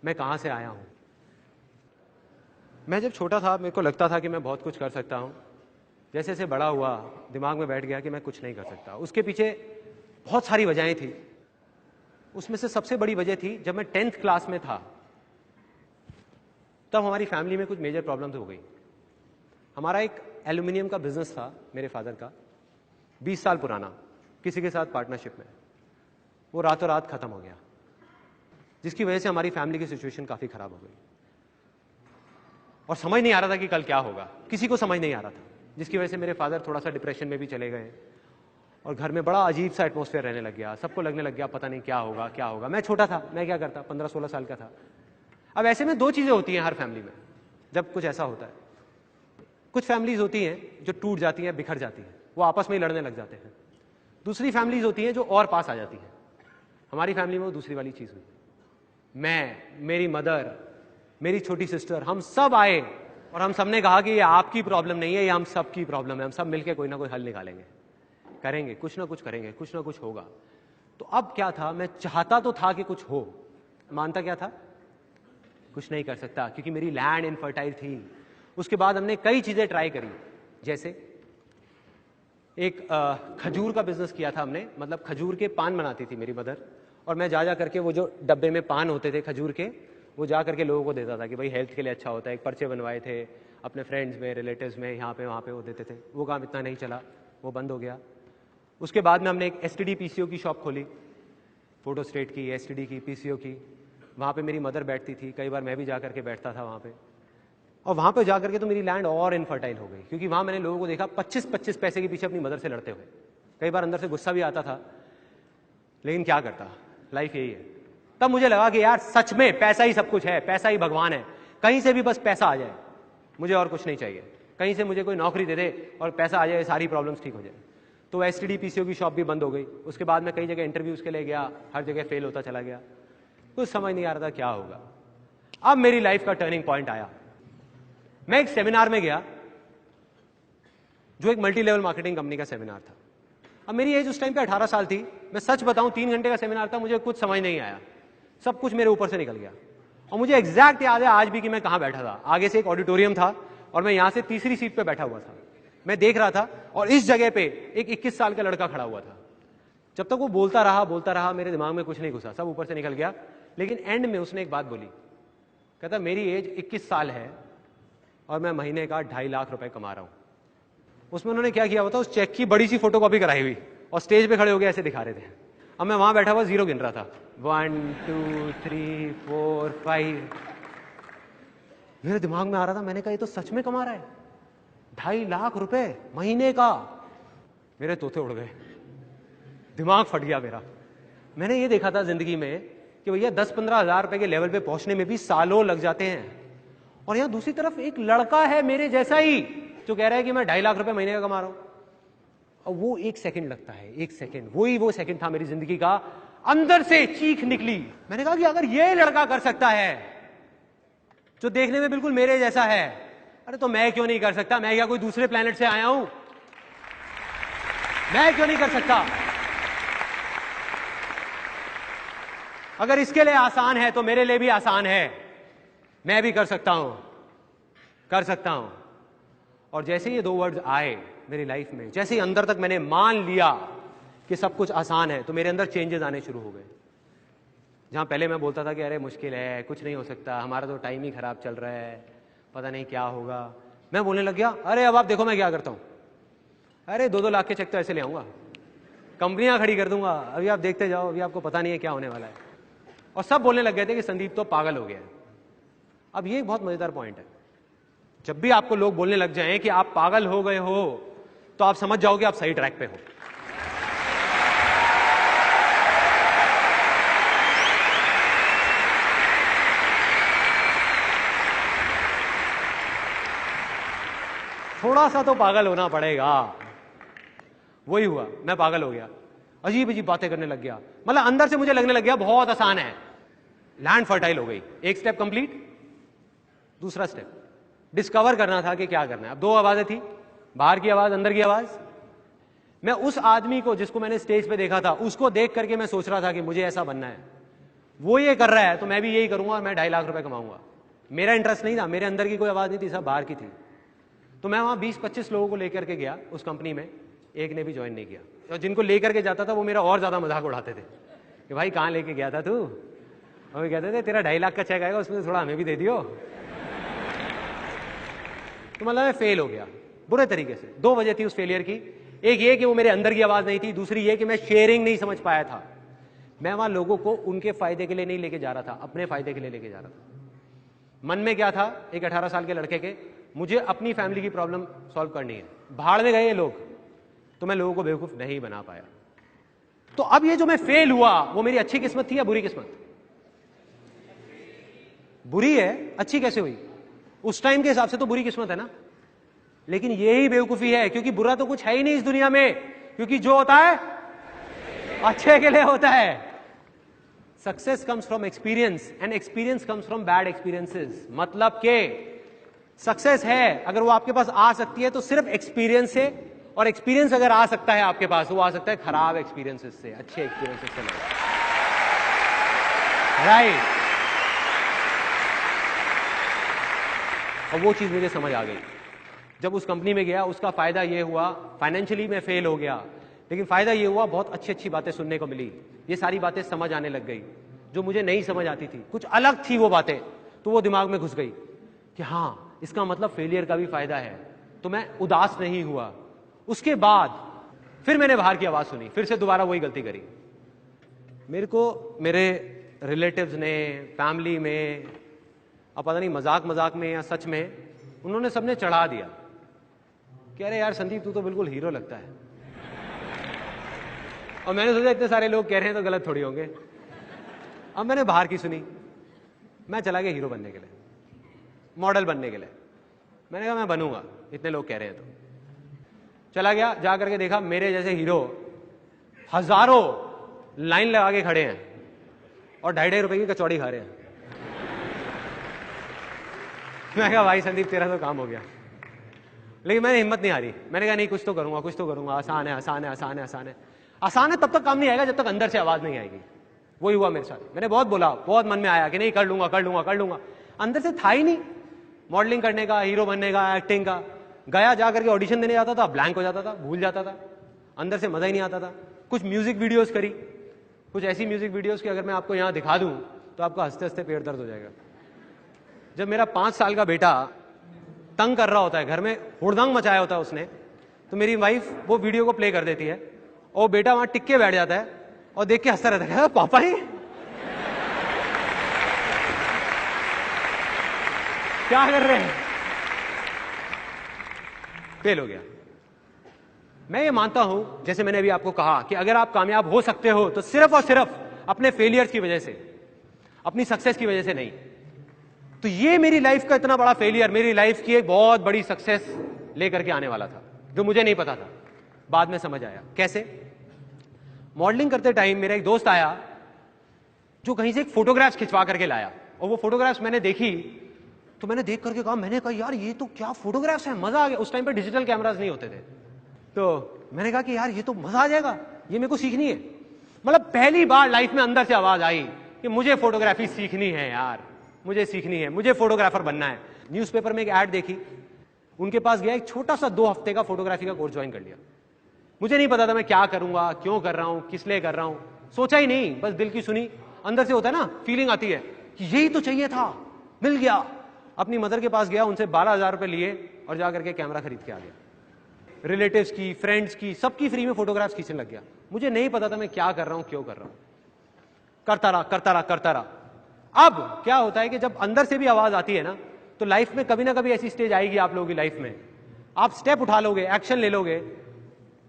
मैं कहाँ से आया हूँ। मैं जब छोटा था मेरे को लगता था कि मैं बहुत कुछ कर सकता हूँ। जैसे जैसे बड़ा हुआ दिमाग में बैठ गया कि मैं कुछ नहीं कर सकता। उसके पीछे बहुत सारी वजहें थी। उसमें से सबसे बड़ी वजह थी जब मैं 10th क्लास में था, तब हमारी फैमिली में कुछ मेजर प्रॉब्लम्स हो गई। हमारा एक एल्यूमिनियम का बिजनेस था मेरे फादर का, 20 साल पुराना, किसी के साथ पार्टनरशिप में। वो रातों रात खत्म हो गया, जिसकी वजह से हमारी फैमिली की सिचुएशन काफी खराब हो गई और समझ नहीं आ रहा था कि कल क्या होगा। किसी को समझ नहीं आ रहा था, जिसकी वजह से मेरे फादर थोड़ा सा डिप्रेशन में भी चले गए और घर में बड़ा अजीब सा एटमॉस्फेयर रहने लग गया। सबको लगने लग गया पता नहीं क्या होगा क्या होगा। मैं छोटा था, मैं क्या करता, 15-16 साल का था। अब ऐसे में दो चीजें होती हैं हर फैमिली में जब कुछ ऐसा होता है। कुछ फैमिलीज होती हैं जो टूट जाती हैं, बिखर जाती हैं, वो आपस में ही लड़ने लग जाते हैं। दूसरी फैमिलीज होती हैं जो और पास आ जाती हैं। हमारी फैमिली में वो दूसरी वाली चीज हुई। मैं, मेरी मदर, मेरी छोटी सिस्टर, हम सब आए और हम सब ने कहा कि ये आपकी प्रॉब्लम नहीं है, ये हम सब की प्रॉब्लम है। हम सब मिलकर कोई ना कोई हल निकालेंगे, करेंगे, कुछ ना कुछ करेंगे, कुछ ना कुछ होगा। तो अब क्या था, मैं चाहता तो था कि कुछ हो, मानता क्या था, कुछ नहीं कर सकता क्योंकि मेरी लैंड इनफर्टाइल थी। उसके बाद हमने कई चीजें ट्राई करी, जैसे एक खजूर का बिजनेस किया था हमने। मतलब खजूर के पान बनाती थी मेरी मदर, और मैं जा करके वो जो डब्बे में पान होते थे खजूर के, वो जा करके लोगों को देता था कि भाई हेल्थ के लिए अच्छा होता है। एक पर्चे बनवाए थे अपने फ्रेंड्स में, रिलेटिव्स में, यहाँ पे वहाँ पे वो देते थे। वो काम इतना नहीं चला, वो बंद हो गया। उसके बाद में हमने एक एसटीडी पीसीओ की शॉप खोली, फोटो स्टेट की, एसटीडी की, पीसीओ की। वहाँ पे मेरी मदर बैठती थी, कई बार मैं भी जा करके बैठता था वहाँ पे। और वहाँ पे जा करके तो मेरी लैंड और इनफर्टाइल हो गई, क्योंकि वहाँ मैंने लोगों को देखा 25-25 पैसे के पीछे अपनी मदर से लड़ते हुए। कई बार अंदर से गुस्सा भी आता था, लेकिन क्या करता, लाइफ यही है। तब मुझे लगा कि यार सच में पैसा ही सब कुछ है, पैसा ही भगवान है। कहीं से भी बस पैसा आ जाए, मुझे और कुछ नहीं चाहिए। कहीं से मुझे कोई नौकरी दे दे और पैसा आ जाए, सारी प्रॉब्लम्स ठीक हो जाए। तो एसटीडी पीसीओ की शॉप भी बंद हो गई। उसके बाद मैं कई जगह इंटरव्यूज के लिए गया, हर जगह फेल होता चला गया। कुछ समझ नहीं आ रहा था क्या होगा। अब मेरी लाइफ का टर्निंग पॉइंट आया। मैं एक सेमिनार में गया, जो एक मल्टी लेवल मार्केटिंग कंपनी का सेमिनार था। अब मेरी एज उस टाइम पे 18 साल थी। मैं सच बताऊं, 3 घंटे का सेमिनार था, मुझे कुछ समझ नहीं आया, सब कुछ मेरे ऊपर से निकल गया। और मुझे एग्जैक्ट याद है आज भी कि मैं कहां बैठा था। आगे से एक ऑडिटोरियम था और मैं यहां से तीसरी सीट पे बैठा हुआ था। मैं देख रहा था और इस जगह पे एक 21 साल का लड़का खड़ा हुआ था। जब तक वो बोलता रहा, मेरे दिमाग में कुछ नहीं घुसा, सब ऊपर से निकल गया। लेकिन एंड में उसने एक बात बोली, कहता मेरी एज 21 साल है और मैं महीने का 2.5 लाख रुपए कमा रहा हूं। उसमें उन्होंने क्या किया होता, उस चेक की बड़ी सी फोटोकॉपी कराई हुई और स्टेज पे खड़े हो गए ऐसे दिखा रहे थे। अब मैं वहां बैठा हुआ जीरो गिन रहा था, 1 2 3 4 5। मेरे दिमाग में आ रहा था, मैंने कहा ये तो सच में कमा रहा है 2.5 लाख रुपए महीने का। मेरे तोते उड़ गए, दिमाग फट गया मेरा। मैंने ये देखा था जिंदगी में कि भैया 10-15 हजार रुपए के लेवल पे पहुंचने में भी सालों लग जाते हैं, और यहां दूसरी तरफ एक लड़का है मेरे जैसा ही जो कह रहा है कि मैं 2.5 लाख रुपए महीने का कमा रहा हूं। और वो एक सेकंड लगता है, एक सेकंड, वो सेकंड था मेरी जिंदगी का। अंदर से चीख निकली। मैंने कहा कि अगर ये लड़का कर सकता है जो देखने में बिल्कुल मेरे जैसा है, अरे तो मैं क्यों नहीं कर सकता? मैं क्या कोई दूसरे प्लेनेट से आया हूं? मैं क्यों नहीं कर सकता? अगर इसके लिए आसान है तो मेरे लिए भी आसान है। मैं भी कर सकता हूं, कर सकता हूं। और जैसे ये 2 वर्ड्स आए मेरी लाइफ में, जैसे ही अंदर तक मैंने मान लिया कि सब कुछ आसान है, तो मेरे अंदर चेंजेस आने शुरू हो गए। जहां पहले मैं बोलता था कि अरे मुश्किल है, कुछ नहीं हो सकता, हमारा तो टाइम ही खराब चल रहा है, पता नहीं क्या होगा, मैं बोलने लग गया अरे अब आप देखो मैं क्या करता हूं। अरे 2-2 लाख के चेक तो ऐसे ले आऊंगा, कंपनियां खड़ी कर दूंगा, अभी आप देखते जाओ, अभी आपको पता नहीं है क्या होने वाला है। और सब बोलने लग गए थे कि संदीप तो पागल हो गया है। अब ये एक बहुत मजेदार पॉइंट है, जब भी आपको लोग बोलने लग जाएं कि आप पागल हो गए हो, तो आप समझ जाओ कि आप सही ट्रैक पे हो। थोड़ा सा तो पागल होना पड़ेगा। वही हुआ, मैं पागल हो गया, अजीब अजीब बातें करने लग गया। मतलब अंदर से मुझे लगने लग गया बहुत आसान है, लैंड फर्टाइल हो गई। एक स्टेप कंप्लीट, दूसरा स्टेप डिस्कवर करना था कि क्या करना है। अब 2 आवाजें थी, बाहर की आवाज, अंदर की आवाज। मैं उस आदमी को जिसको मैंने स्टेज पे देखा था, उसको देख करके मैं सोच रहा था कि मुझे ऐसा बनना है, वो ये कर रहा है तो मैं भी यही करूंगा और मैं 2.5 लाख रुपए कमाऊंगा। मेरा इंटरेस्ट नहीं था, मेरे अंदर की कोई आवाज नहीं थी, सब बाहर की थी। तो मैं वहां 20-25 लोगों को लेकर के गया उस कंपनी में, एक ने भी ज्वाइन नहीं किया। और जिनको लेकर के जाता था वो मेरा और ज्यादा मजाक उड़ाते थे कि भाई कहाँ लेके गया था तू, और कहते थे तेरा 2.5 लाख का चेक आएगा उसमें थोड़ा हमें भी दे दियो। तो मतलब मैं फेल हो गया बुरे तरीके से। 2 वजह थी उस फेलियर की, एक ये कि वो मेरे अंदर की आवाज नहीं थी, दूसरी ये कि मैं शेयरिंग नहीं समझ पाया था। मैं वहां लोगों को उनके फायदे के लिए नहीं लेके जा रहा था, अपने फायदे के लिए लेके जा रहा था। मन में क्या था एक 18 साल के लड़के के, मुझे अपनी फैमिली की प्रॉब्लम सॉल्व करनी है। भाड़ में गए ये लोग, तो मैं लोगों को बेवकूफ नहीं बना पाया। तो अब ये जो मैं फेल हुआ वो मेरी अच्छी किस्मत थी या बुरी किस्मत? बुरी है, अच्छी कैसे हुई? उस टाइम के हिसाब से तो बुरी किस्मत है ना। लेकिन यही बेवकूफी है, क्योंकि बुरा तो कुछ है ही नहीं इस दुनिया में, क्योंकि जो होता है अच्छे के लिए होता है। Success comes from experience and experience comes from bad experiences. मतलब के सक्सेस है अगर वो आपके पास आ सकती है तो सिर्फ एक्सपीरियंस से, और एक्सपीरियंस अगर आ सकता है आपके पास, वो आ सकता है खराब एक्सपीरियंसेस से, अच्छे एक्सपीरियंसेस से नहीं। राइट। और वो चीज मुझे समझ आ गई जब उस कंपनी में गया। उसका फायदा ये हुआ, फाइनेंशियली मैं फेल हो गया, लेकिन फायदा ये हुआ बहुत अच्छी अच्छी बातें सुनने को मिली। ये सारी बातें समझ आने लग गई जो मुझे नहीं समझ आती थी, कुछ अलग थी वो बातें, तो वो दिमाग में घुस गई कि हाँ इसका मतलब फेलियर का भी फायदा है। तो मैं उदास नहीं हुआ। उसके बाद फिर मैंने बाहर की आवाज सुनी, फिर से दोबारा वही गलती करी। मेरे को मेरे रिलेटिव्स ने, फैमिली में, अब पता नहीं मजाक मजाक में या सच में, उन्होंने सबने चढ़ा दिया कि अरे यार संदीप तू तो बिल्कुल हीरो लगता है। और मैंने सोचा इतने सारे लोग कह रहे हैं तो गलत थोड़ी होंगे। अब मैंने बाहर की सुनी, मैं चला गया हीरो बनने के लिए, मॉडल बनने के लिए। मैंने कहा मैं बनूंगा, इतने लोग कह रहे हैं तो। चला गया, जा करके देखा मेरे जैसे हीरो हजारों लाइन लगा के खड़े हैं और 2.5 रुपए की कचौड़ी खा रहे हैं। मैं कहा भाई संदीप तेरा तो काम हो गया। लेकिन मैंने हिम्मत नहीं हारी, मैंने कहा नहीं कुछ तो करूंगा, कुछ तो करूंगा, आसान है आसान है आसान है आसान है। आसान है तब तक काम नहीं आएगा जब तक अंदर से आवाज नहीं आएगी। वही हुआ मेरे साथ। मैंने बहुत बोला, बहुत मन में आया कि नहीं कर लूंगा कर लूंगा कर लूंगा, अंदर से था ही नहीं मॉडलिंग करने का, हीरो बनने का, एक्टिंग का। गया जा करके ऑडिशन देने जाता था, ब्लैंक हो जाता था, भूल जाता था, अंदर से मजा ही नहीं आता था। कुछ म्यूजिक वीडियोस करी, कुछ ऐसी म्यूजिक वीडियोस की अगर मैं आपको यहां दिखा दूं तो आपका हंसते हंसते पेट दर्द हो जाएगा। जब मेरा 5 साल का बेटा तंग कर रहा होता है, घर में हुड़दंग मचाया होता है उसने, तो मेरी वाइफ वो वीडियो को प्ले कर देती है और बेटा वहां टिक के बैठ जाता है और देख के हंसता रहता है, पापा ही क्या कर रहे हैं। फेल हो गया। मैं ये मानता हूं, जैसे मैंने अभी आपको कहा, कि अगर आप कामयाब हो सकते हो तो सिर्फ और सिर्फ अपने फेलियर्स की वजह से, अपनी सक्सेस की वजह से नहीं। तो ये मेरी लाइफ का इतना बड़ा फेलियर मेरी लाइफ की एक बहुत बड़ी सक्सेस लेकर के आने वाला था, जो मुझे नहीं पता था। बाद में समझ आया कैसे। मॉडलिंग करते टाइम मेरा एक दोस्त आया जो कहीं से एक फोटोग्राफ्स खिंचवा करके लाया, और वो फोटोग्राफ्स मैंने देखी तो मैंने देख करके कहा, मैंने कहा यार ये तो क्या फोटोग्राफ्स है, मजा आ गया। उस टाइम पे डिजिटल कैमरास नहीं होते थे, तो मैंने कहा कि यार ये तो मजा आ जाएगा, ये मेरे को सीखनी है। मतलब पहली बार लाइफ में अंदर से आवाज आई कि मुझे फोटोग्राफी सीखनी है यार, मुझे सीखनी है, मुझे फोटोग्राफर बनना है। न्यूज़पेपर में एक ऐड देखी, उनके पास गया, एक छोटा सा 2 हफ्ते का फोटोग्राफी का कोर्स ज्वाइन कर लिया। मुझे नहीं पता था मैं क्या करूंगा, क्यों कर रहा हूं, किस लिए कर रहा हूं, सोचा ही नहीं, बस दिल की सुनी। अंदर से होता है ना, फीलिंग आती है कि यही तो चाहिए था, मिल गया। अपनी मदर के पास गया, उनसे 12,000 रुपए लिए और जाकर के कैमरा खरीद के आ गया। रिलेटिव्स की, फ्रेंड्स की, सबकी फ्री में फोटोग्राफ्स खींचने लग गया। मुझे नहीं पता था मैं क्या कर रहा हूं, क्यों कर रहा हूं, करता रहा करता रहा करता रहा। अब क्या होता है कि जब अंदर से भी आवाज आती है ना, तो लाइफ में कभी ना कभी ऐसी स्टेज आएगी आप लोगों की लाइफ में, आप स्टेप उठा लोगे, एक्शन ले लोगे,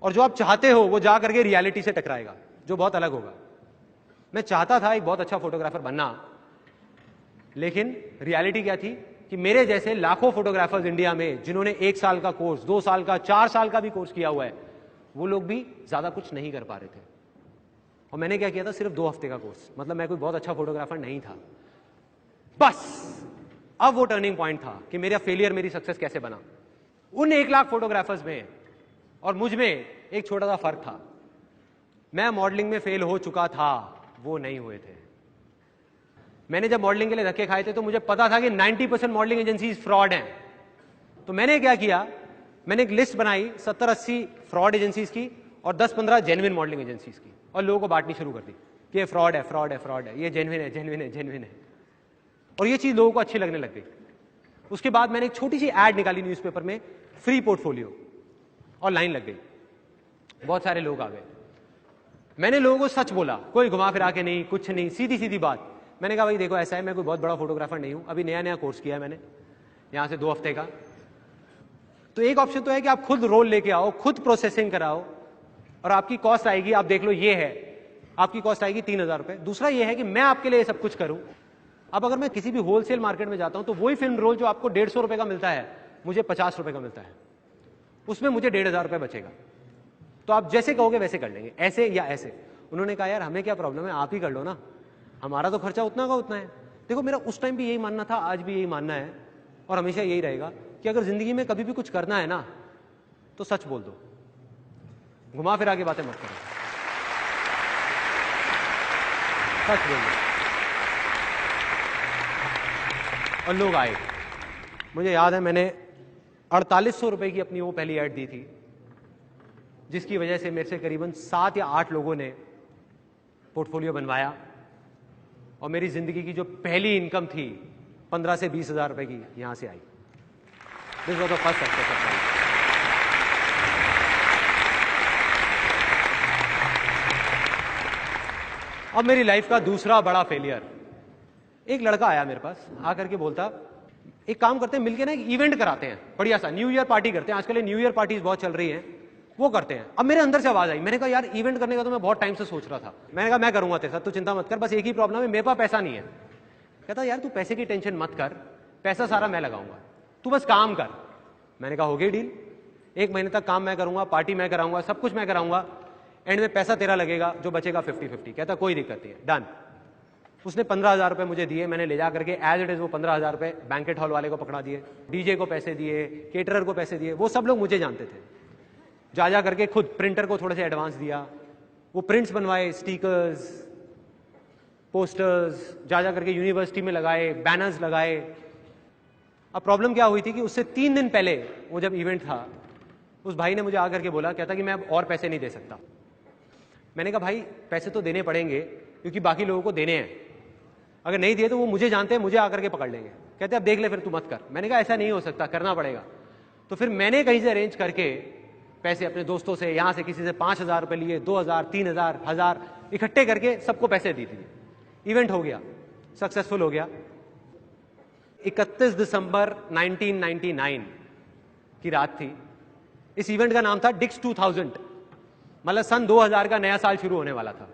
और जो आप चाहते हो वो जा करके रियलिटी से टकराएगा, जो बहुत अलग होगा। मैं चाहता था एक बहुत अच्छा फोटोग्राफर बनना, लेकिन रियलिटी क्या थी कि मेरे जैसे लाखों फोटोग्राफर्स इंडिया में, जिन्होंने 1 साल का कोर्स, 2 साल का, 4 साल का भी कोर्स किया हुआ है, वो लोग भी ज्यादा कुछ नहीं कर पा रहे थे। और मैंने क्या किया था, सिर्फ 2 हफ्ते का कोर्स। मतलब मैं कोई बहुत अच्छा फोटोग्राफर नहीं था। बस अब वो टर्निंग पॉइंट था कि मेरा फेलियर मेरी सक्सेस कैसे बना। उन 1 लाख फोटोग्राफर्स में और मुझ में एक छोटा सा फर्क था। मैं मॉडलिंग में फेल हो चुका था, वो नहीं हुए थे। मैंने जब मॉडलिंग के लिए धक्के खाए थे तो मुझे पता था कि 90% मॉडलिंग एजेंसी फ्रॉड हैं। तो मैंने क्या किया, मैंने एक लिस्ट बनाई 70-80 फ्रॉड एजेंसीज की और 10-15 जेन्युइन मॉडलिंग एजेंसीज की, और लोगों को बांटनी शुरू कर दी कि ये फ्रॉड है, फ्रॉड है, फ्रॉड है, ये जेन्युइन है, जेन्युइन है, जेन्युइन है। और ये चीज लोगों को अच्छी लगने लग गई। उसके बाद मैंने एक छोटी सी एड निकाली न्यूज़पेपर में, फ्री पोर्टफोलियो, और लाइन लग गई। बहुत सारे लोग आ गए। मैंने लोगों को सच बोला, कोई घुमा फिरा के नहीं, कुछ नहीं, सीधी सीधी बात। मैंने कहा भाई देखो ऐसा है, मैं कोई बहुत बड़ा फोटोग्राफर नहीं हूं, अभी नया नया कोर्स किया है मैंने यहां से 2 हफ्ते का। तो एक ऑप्शन तो है कि आप खुद रोल लेके आओ, खुद प्रोसेसिंग कराओ, और आपकी कॉस्ट आएगी, आप देख लो ये है, आपकी कॉस्ट आएगी 3,000 रुपए। दूसरा ये है कि मैं आपके लिए सब कुछ करूं। अब अगर मैं किसी भी होलसेल मार्केट में जाता हूं तो वही फिल्म रोल जो आपको 150 रुपए का मिलता है, मुझे 50 रुपए का मिलता है, उसमें मुझे 1,500 रुपए बचेगा। तो आप जैसे कहोगे वैसे कर लेंगे, ऐसे या ऐसे। उन्होंने कहा यार हमें क्या प्रॉब्लम है, आप ही कर लो ना, हमारा तो खर्चा उतना का उतना है। देखो मेरा उस टाइम भी यही मानना था, आज भी यही मानना है, और हमेशा यही रहेगा कि अगर जिंदगी में कभी भी कुछ करना है ना तो सच बोल दो, घुमा फिरा के बातें मत करो, सच बोल दो। और लोग आए। मुझे याद है मैंने 4800 रुपए की अपनी वो पहली ऐड दी थी, जिसकी वजह से मेरे से करीबन 7 या 8 लोगों ने पोर्टफोलियो बनवाया, और मेरी जिंदगी की जो पहली इनकम थी 15 से 20 हजार रुपए की यहां से आई। This was the first success. अब मेरी लाइफ का दूसरा बड़ा फेलियर, एक लड़का आया मेरे पास, आकर के बोलता एक काम करते हैं मिलके ना, एक इवेंट कराते हैं बढ़िया सा, न्यू ईयर पार्टी करते हैं, आजकल न्यू ईयर पार्टीज बहुत चल रही हैं, वो करते हैं। अब मेरे अंदर से आवाज आई, मैंने कहा यार इवेंट करने का तो मैं बहुत टाइम से सोच रहा था। मैंने कहा मैं करूंगा तेरे साथ, तू चिंता मत कर, बस एक ही प्रॉब्लम है, मेरे पास पैसा नहीं है। कहता यार तू पैसे की टेंशन मत कर, पैसा सारा मैं लगाऊंगा, तू बस काम कर। मैंने कहा हो गई डील, 1 महीने तक काम मैं करूंगा, पार्टी मैं कराऊंगा, सब कुछ मैं कराऊंगा, एंड में पैसा तेरा लगेगा, जो बचेगा 50-50। कहता कोई दिक्कत नहीं है, डन। उसने 15,000 रुपए मुझे दिए, मैंने ले जा करके एज इट इज वो 15,000 रुपए बैंकेट हॉल वाले को पकड़ा दिए, डीजे को पैसे दिए, केटरर को पैसे दिए, वो सब लोग मुझे जानते थे। जा करके खुद प्रिंटर को थोड़े से एडवांस दिया, वो प्रिंट्स बनवाए, स्टिकर्स, पोस्टर्स, जा करके यूनिवर्सिटी में लगाए, बैनर्स लगाए। अब प्रॉब्लम क्या हुई थी कि उससे 3 दिन पहले वो जब इवेंट था, उस भाई ने मुझे आकर के बोला, कहता कि मैं अब और पैसे नहीं दे सकता। मैंने कहा भाई पैसे तो देने पड़ेंगे क्योंकि बाकी लोगों को देने हैं, अगर नहीं दिए तो वो मुझे जानते हैं, मुझे आकर के पकड़ लेंगे। कहते अब देख ले फिर तू मत कर। मैंने कहा ऐसा नहीं हो सकता, करना पड़ेगा। तो फिर मैंने कहीं से अरेंज करके पैसे अपने दोस्तों से, यहां से किसी से 5,000 रुपए लिए, 2,000, 3,000, 1,000 इकट्ठे करके सबको पैसे दी थी। इवेंट हो गया, सक्सेसफुल हो गया। 31 दिसंबर 1999 की रात थी। इस इवेंट का नाम था डिक्स 2000, मतलब सन 2000 का नया साल शुरू होने वाला था।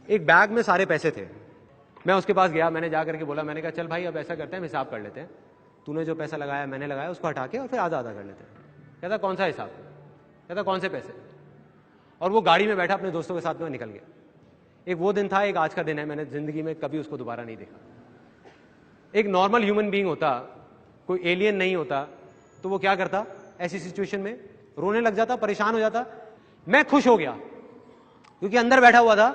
एक बैग में सारे पैसे थे। मैं उसके पास गया, मैंने जाकर के बोला, मैंने कहा चल भाई अब ऐसा करते हैं, हम हिसाब कर लेते हैं, तूने जो पैसा लगाया मैंने लगाया, उसको हटा के और फिर आधा आधा कर लेते हैं। कहता कौन सा हिसाब? कहता कौन से पैसे? और वो गाड़ी में बैठा अपने दोस्तों के साथ में निकल गया। एक वो दिन था, एक आज का दिन है, मैंने जिंदगी में कभी उसको दोबारा नहीं देखा। एक नॉर्मल ह्यूमन बीइंग होता, कोई एलियन नहीं होता, तो वो क्या करता ऐसी सिचुएशन में? रोने लग जाता, परेशान हो जाता। मैं खुश हो गया क्योंकि अंदर बैठा हुआ था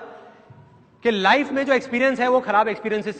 कि लाइफ में जो एक्सपीरियंस है वो खराब एक्सपीरियंसेस